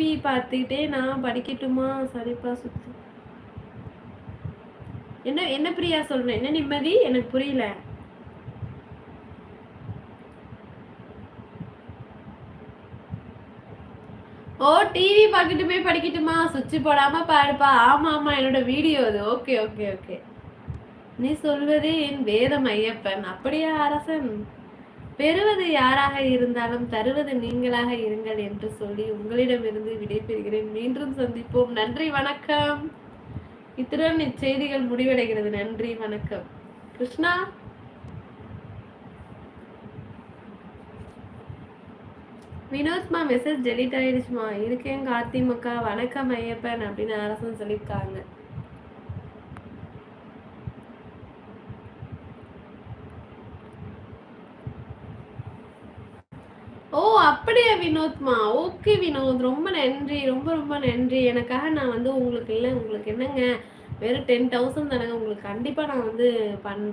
TV பார்த்துக்கிட்டே நான் படிக்கட்டுமா? சரிப்பா சுத்து. என்ன என்ன பிரியா சொல்றேன்? என்ன நிம்மதி? எனக்கு புரியல. ஓ டிவி பார்க்கட்டுமே படிக்கட்டுமா? சுவிட்ச் போடாம பாருப்பா. ஆமா ஆமா என்னோட வீடியோ அது. Okay okay okay. நீ சொல்வதே என் வேதம் ஐயப்பன். அப்படியா அரசன்? பெறுவது யாராக இருந்தாலும் தருவது நீங்களாக இருங்கள் என்று சொல்லி உங்களிடமிருந்து விடைபெறுகிறேன். மீண்டும் சந்திப்போம். நன்றி வணக்கம். இத்துடன் இச்செய்திகள் முடிவடைகிறது. நன்றி வணக்கம். கிருஷ்ணா வினோத்மா மெசேஜ் டெலிட் ஆயிடுச்சுமா. இருக்கேன் கார்த்திமுக்கா. வணக்கம் ஐயப்பன் அப்படின்னு அரசன் சொல்லியிருக்காங்க. ஓ அப்படியா வினோத்மா? ஓகே வினோத், ரொம்ப நன்றி, ரொம்ப ரொம்ப நன்றி. எனக்காக நான் வந்து உங்களுக்கு இல்லை, உங்களுக்கு என்னங்க வெறும் 10,000 தானேங்க, உங்களுக்கு கண்டிப்பாக நான் வந்து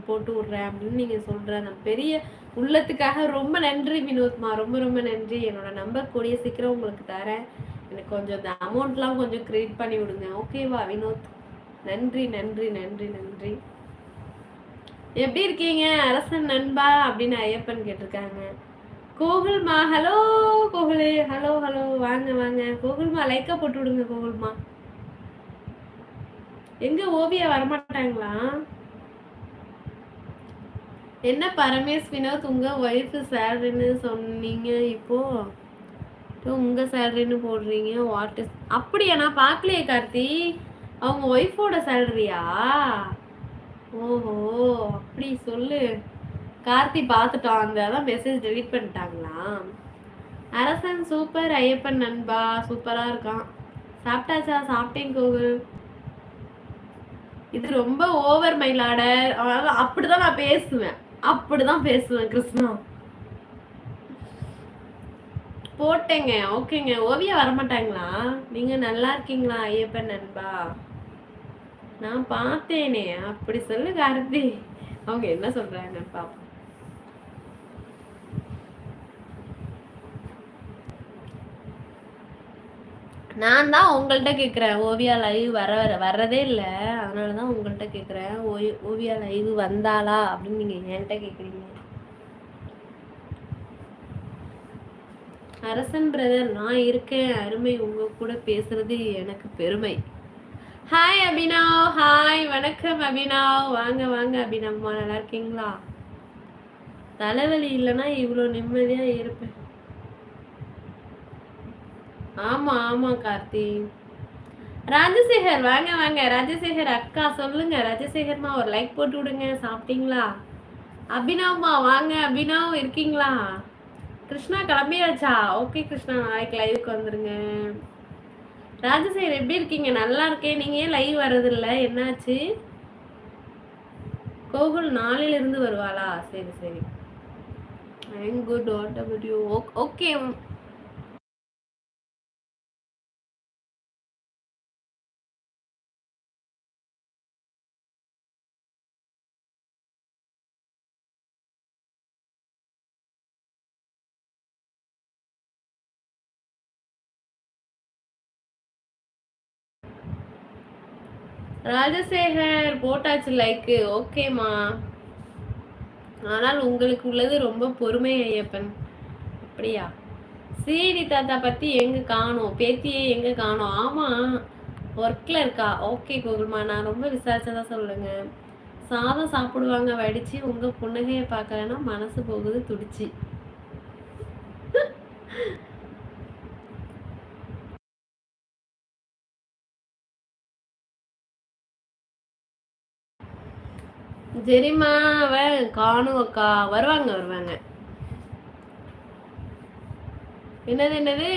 போட்டு விட்றேன் அப்படின்னு நீங்கள் சொல்கிற அந்த பெரிய உள்ளத்துக்காக ரொம்ப நன்றி வினோத்மா, ரொம்ப ரொம்ப நன்றி. என்னோட நம்பர் கூடிய சீக்கிரம் உங்களுக்கு தரேன். எனக்கு கொஞ்சம் இந்த அமௌண்ட்லாம் கொஞ்சம் கிரெடிட் பண்ணி விடுங்க, ஓகேவா வினோத்? நன்றி நன்றி நன்றி நன்றி. எப்படி இருக்கீங்க அரசன் நண்பா அப்படின்னு ஐயப்பன் கேட்டிருக்காங்க. கோகுல்மா ஹலோ. கோகுலே ஹலோ ஹலோ, வாங்க வாங்க. கோகுல்மா லைக்கா போட்டு விடுங்க. கோகுல்மா எங்க ஓவியா வரமாட்டாங்களா? என்ன பரமேஷ் வினோத், உங்க ஒய்ஃப் சேலரின்னு சொன்னீங்க, இப்போ உங்க சேலரின்னு போடுறீங்க. What is? அப்படியா? நான் பார்க்கலையே கார்த்தி. அவங்க ஒய்ஃபோட சேலரியா? ஓஹோ அப்படி சொல்லு கார்த்தி. பார்த்துட்டோம், அந்த அதான் மெசேஜ் டெலிட் பண்ணிட்டாங்களா? அரசன் சூப்பர் ஐயப்பன் நண்பா, சூப்பரா இருக்கான். சாப்பிட்டாச்சா? சாப்பிட்டேன் கோகுல். இது ரொம்ப ஓவர் மயிலாடர். அப்படிதான் நான் பேசுவேன், அப்படிதான் பேசுவேன் கிருஷ்ணா. போட்டேங்க. ஓகேங்க. ஓவியா வரமாட்டாங்களா? நீங்க நல்லா இருக்கீங்களா ஐயப்பன் நண்பா? நான் பார்த்தேனே. அப்படி சொல்லு கார்த்தி. அவங்க என்ன சொல்றாங்க பாப்போம். நான் தான் உங்கள்கிட்ட கேட்குறேன். ஓவியா லைவ் வர்றதே இல்லை, அதனால தான் உங்கள்கிட்ட கேட்குறேன். ஓவியா லைவ் வந்தாளா அப்படின்னு நீங்கள் என்கிட்ட கேட்குறீங்க. அரசன் பிரதர் நான் இருக்கேன் அருமை, உங்க கூட பேசுறது எனக்கு பெருமை. ஹாய் அபினவ். ஹாய் வணக்கம் அபினவ். வாங்க வாங்க அபினவ்மா, நல்லா இருக்கீங்களா? தலைவலி இல்லைன்னா இவ்வளோ நிம்மதியா இருப்பேன். ஆமா ஆமா கார்த்தி. ராஜசேகர் வாங்க வாங்க. ராஜசேகர் அக்கா சொல்லுங்க. ராஜசேகர்மா ஒரு லைக் போட்டு விடுங்க. சாப்பிட்டீங்களா? அபினவ்மா வாங்க. அபினவ் இருக்கீங்களா? கிருஷ்ணா கிளம்பியாச்சா? ஓகே கிருஷ்ணா, நாளைக்கு லைவுக்கு வந்துருங்க. ராஜசேகர் எப்படி இருக்கீங்க? நல்லா இருக்கேன். நீங்க ஏன் லைவ் வர்றதில்ல, என்னாச்சு? கோகுல் நாளையில இருந்து வருவாளா? சரி சரி. I'm good. What about you? Okay. Rajasekhar போட்டாச்சு லைக்கு. ஓகேம்மா. ஆனால் உங்களுக்கு உள்ளது ரொம்ப பொறுமை ஐயப்பன். அப்படியா? சீடி தாத்தா பத்தி எங்க காணோம், பேத்தியே எங்க காணோம். ஆமா ஒர்க்ல இருக்கா. ஓகே கோகுல்மா, நான் ரொம்ப விசாரிச்சதா சொல்லுங்க. சாதம் சாப்பிடுவாங்க வடிச்சு, உங்க புன்னகையை பார்க்கலன்னா மனசு போகுது துடிச்சு. சரிம்மா காணும் அக்கா. வருவாங்க வருவாங்க. என்னது என்னது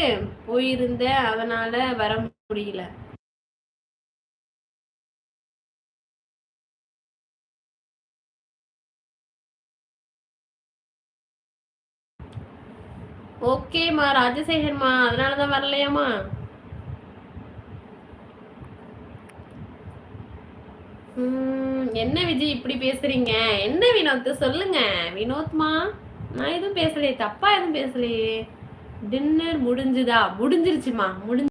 போயிருந்த அதனால வர முடியல. ஓகேம்மா ராஜசேகர்மா, அதனாலதான் வரலையாமா? என்ன விஜய் இப்படி பேசுறீங்க? என்ன வினோத் சொல்லுங்க. வினோத்மா நான் எதுவும் பேசலையே, தப்பா எதுவும் பேசலையே. டின்னர் முடிஞ்சுதா? முடிஞ்சிருச்சுமா, முடிஞ்சு